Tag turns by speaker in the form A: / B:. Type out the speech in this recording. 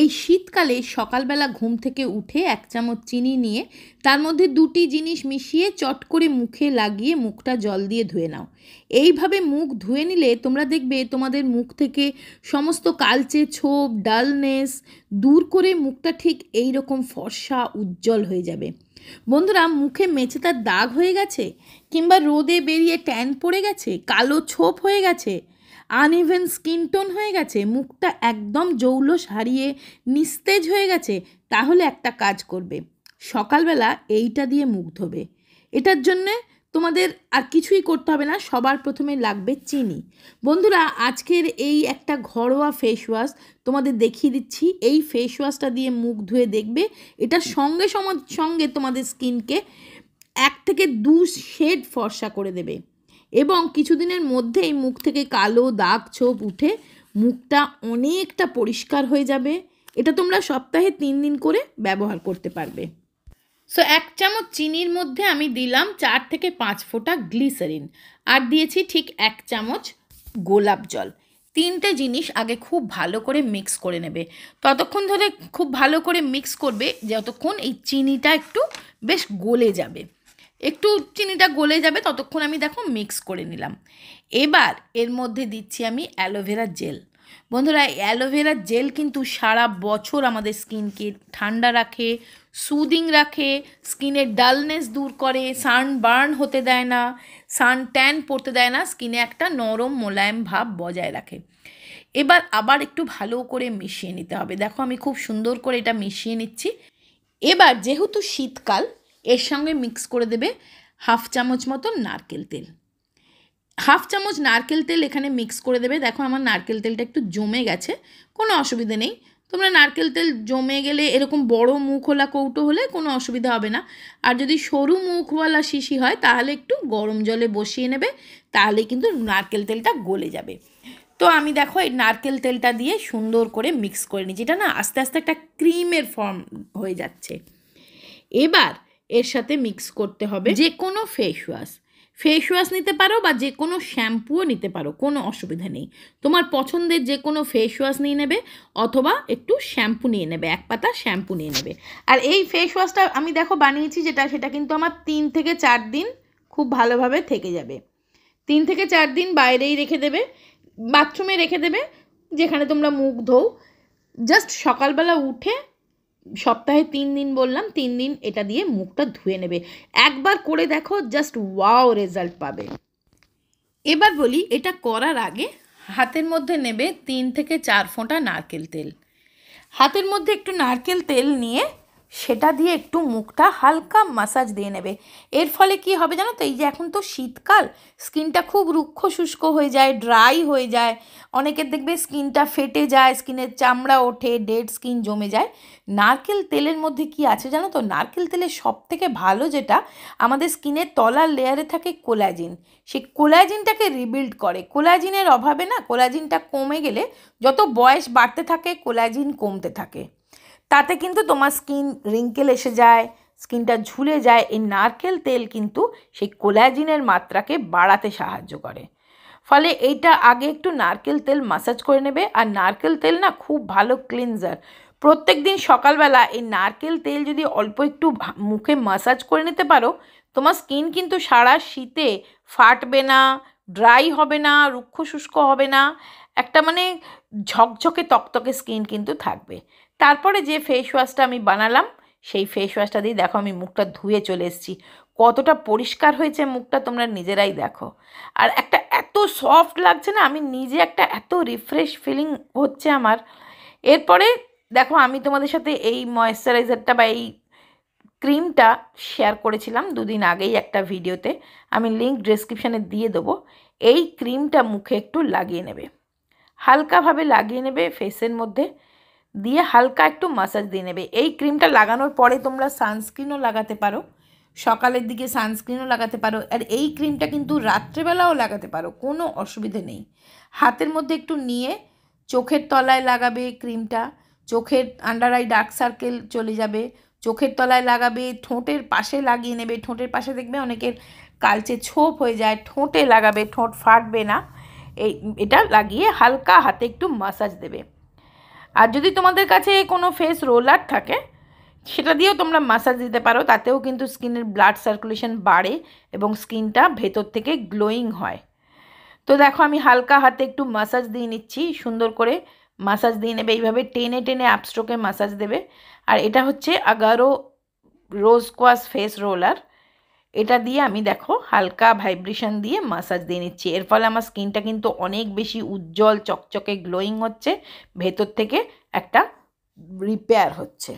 A: এই শীতকালে সকালবেলা ঘুম থেকে উঠে 1 চামচ চিনি নিয়ে তার মধ্যে 2টি জিনিস মিশিয়ে চট করে মুখে লাগিয়ে মুখটা জল দিয়ে ধুয়ে নাও। এইভাবে মুখ ধুয়ে নিলে তোমরা দেখবে তোমাদের মুখ থেকে সমস্ত কালচে ছোপ, ডালনেস দূর করে মুখটা ঠিক এই রকম ফর্সা উজ্জ্বল হয়ে যাবে। বন্ধুরা, মুখে মেছেতার দাগ হয়ে গেছে কিংবা রোদে বেরিয়ে ট্যান পড়ে গেছে, কালো ছোপ হয়ে গেছে, আনইভেন স্কিন টোন হয়ে গেছে, মুখটা একদম জৌলস হারিয়ে নিস্তেজ হয়ে গেছে, তাহলে একটা কাজ করবে, সকালবেলা এইটা দিয়ে মুখ ধোবে। এটার জন্যে তোমাদের আর কিছুই করতে হবে না, সবার প্রথমে লাগবে চিনি। বন্ধুরা, আজকের এই একটা ঘরোয়া ফেস ওয়াশ তোমাদের দেখিয়ে দিচ্ছি। এই ফেস ওয়াশটা দিয়ে মুখ ধুয়ে দেখবে এটা সঙ্গে সঙ্গে তোমাদের স্কিনকে 1 থেকে 2 শেড ফর্সা করে দেবে এবং কিছুদিনের মধ্যেই মুখ থেকে কালো দাগ ছোপ উঠে মুখটা অনেকটা পরিষ্কার হয়ে যাবে। এটা তোমরা সপ্তাহে 3 দিন করে ব্যবহার করতে পারবে। সো 1 চামচ চিনির মধ্যে আমি দিলাম 4 থেকে 5 ফোঁটা গ্লিসারিন আর দিয়েছি ঠিক 1 চামচ গোলাপ জল। 3টে জিনিস আগে খুব ভালো করে মিক্স করে নেবে। ততক্ষণ ধরে খুব ভালো করে মিক্স করবে যতক্ষণ এই চিনিটা একটু বেশ গলে যাবে। একটু চিনিটা গলে যাবে ততক্ষণ আমি দেখো মিক্স করে নিলাম। এবার এর মধ্যে দিচ্ছি আমি অ্যালোভেরা জেল। বন্ধুরা, অ্যালোভেরা জেল কিন্তু সারা বছর আমাদের স্কিনকে ঠান্ডা রাখে, সুদিং রাখে, স্কিনের ডালনেস দূর করে, সানবার্ন হতে দেয় না, সান ট্যান পড়তে দেয় না, স্কিনে একটা নরম মোলায়েম ভাব বজায় রাখে। এবার আবার একটু ভালো করে মিশিয়ে নিতে হবে। দেখো আমি খুব সুন্দর করে এটা মিশিয়ে নিচ্ছি। এবার যেহেতু শীতকাল, এর সঙ্গে মিক্স করে দেবে 1/2 চামচ মতো নারকেল তেল। 1/2 চামচ নারকেল তেল এখানে মিক্স করে দেবে। দেখো আমার নারকেল তেলটা একটু জমে গেছে, কোনো অসুবিধে নেই। তোমরা নারকেল তেল জমে গেলে এরকম বড় মুখওয়ালা কৌটো হলে কোনো অসুবিধা হবে না। আর যদি সরু মুখওয়ালা শিশি হয় তাহলে একটু গরম জলে বসিয়ে নেবে, তাহলে কিন্তু নারকেল তেলটা গলে যাবে। তো আমি দেখো এই নারকেল তেলটা দিয়ে সুন্দর করে মিক্স করে নিই, যেটা না আস্তে আস্তে একটা ক্রিমের ফর্ম হয়ে যাচ্ছে। এবার এর সাথে মিক্স করতে হবে যে কোনো ফেস ওয়াশ নিতে পারো বা যে কোনো শ্যাম্পুও নিতে পারো, কোনো অসুবিধা নেই। তোমার পছন্দের যে কোনো ফেস ওয়াশ নিয়ে নেবে অথবা একটু শ্যাম্পু নিয়ে নেবে, 1 পাতা শ্যাম্পু নিয়ে নেবে। আর এই ফেস ওয়াশটা আমি দেখো বানিয়েছি সেটা কিন্তু আমার 3 থেকে 4 দিন খুব ভালোভাবে থেকে যাবে। 3 থেকে 4 দিন বাইরেই রেখে দেবে, বাথরুমে রেখে দেবে, যেখানে তোমরা মুখ ধোও। জাস্ট সকালবেলা উঠে সপ্তাহে 3 দিন বললাম, 3 দিন এটা দিয়ে মুখটা ধুয়ে নেবে। একবার করে দেখো, জাস্ট ওয়াও রেজাল্ট পাবে। এবার বলি, এটা করার আগে হাতের মধ্যে নেবে 3 থেকে 4 ফোঁটা নারকেল তেল। হাতের মধ্যে একটু নারকেল তেল নিয়ে সেটা দিয়ে একটু মুখটা হালকা মাসাজ দিয়ে নেবে। এর ফলে কি হবে জানো তো, এই যে এখন তো শীতকাল, স্কিনটা খুব রুক্ষ শুষ্ক হয়ে যায়, ড্রাই হয়ে যায়, অনেকের দেখবে স্কিনটা ফেটে যায়, স্কিনের চামড়া ওঠে, ডেড স্কিন জমে যায়। নারকেল তেলের মধ্যে কি আছে জানো তো, নারকেল তেলের সবথেকে ভালো যেটা, আমাদের স্কিনের তলার লেয়ারে থাকে কোলাজিন। সেই কোলাজিনটাকে রিবিল্ড করে। কোলাজিনের অভাবে না, কোলাজিনটা কমে গেলে যত বয়স বাড়তে থাকে কোলাজিন কমতে থাকে, তাতে কিন্তু তোমার স্কিন রিঙ্কেল এসে যায়, স্কিনটা ঝুলে যায়। এই নারকেল তেল কিন্তু সেই কোলাজিনের মাত্রাকে বাড়াতে সাহায্য করে। ফলে এইটা আগে একটু নারকেল তেল মাসাজ করে নেবে। আর নারকেল তেল না খুব ভালো ক্লিনজার। প্রত্যেক দিন সকালবেলা এই নারকেল তেল যদি অল্প একটু মুখে মাসাজ করে নিতে পারো, তোমার স্কিন কিন্তু সারা শীতে ফাটবে না, ড্রাই হবে না, রুক্ষ শুষ্ক হবে না, একটা মানে ঝকঝকে তকতকে স্কিন কিন্তু থাকবে। তারপরে যে ফেস ওয়াশটা আমি বানালাম, সেই ফেস ওয়াশটা দিয়ে দেখো আমি মুখটা ধুয়ে চলে এসেছি। কতটা পরিষ্কার হয়েছে মুখটা তোমরা নিজেরাই দেখো। আর একটা এত সফট লাগছে না, আমি নিজে একটা এত রিফ্রেশ ফিলিং হচ্ছে আমার। এরপরে দেখো আমি তোমাদের সাথে এই ময়েশ্চারাইজারটা বা এই ক্রিমটা শেয়ার করেছিলাম 2 দিন আগেই একটা ভিডিওতে, আমি লিঙ্ক ডেসক্রিপশানে দিয়ে দেবো। এই ক্রিমটা মুখে একটু লাগিয়ে নেবে, হালকাভাবে লাগিয়ে নেবে ফেসের মধ্যে, দিয়ে হালকা একটু মাসাজ দিয়ে নেবে। এই ক্রিমটা লাগানোর পরে তোমরা সানস্ক্রিনও লাগাতে পারো, সকালের দিকে সানস্ক্রিনও লাগাতে পারো। আর এই ক্রিমটা কিন্তু রাত্রেবেলাও লাগাতে পারো, কোনো অসুবিধে নেই। হাতের মধ্যে একটু নিয়ে চোখের তলায় লাগাবে ক্রিমটা, চোখের আন্ডার আই ডার্ক সার্কেল চলে যাবে। চোখের তলায় লাগাবে, ঠোঁটের পাশে লাগিয়ে নেবে। ঠোঁটের পাশে দেখবে অনেকের কালচে ছোপ হয়ে যায়, ঠোঁটে লাগাবে, ঠোঁট ফাটবে না। এটা লাগিয়ে হালকা হাতে একটু মাসাজ দেবে। আর যদি তোমাদের কাছে কোনো ফেস রোলার থাকে সেটা দিয়েও তোমরা মাসাজ দিতে পারো, তাতেও কিন্তু স্কিনের ব্লাড সার্কুলেশন বাড়ে এবং স্কিনটা ভেতর থেকে গ্লোয়িং হয়। তো দেখো আমি হালকা হাতে একটু মাসাজ দিয়ে নিচ্ছি, সুন্দর করে মাসাজ দিয়ে নেবে, এইভাবে টেনে টেনে আপস্ট্রোকে মাসাজ দেবে। আর এটা হচ্ছে আগারো রোজ কোয়াশ ফেস রোলার, এটা দিয়ে আমি দেখো হালকা ভাইব্রেশন দিয়ে মাসাজ দিয়ে নিচ্ছি। এর ফলে আমার স্কিনটা কিন্তু অনেক বেশি উজ্জ্বল চকচকে গ্লোয়িং হচ্ছে, ভেতর থেকে একটা রিপেয়ার হচ্ছে।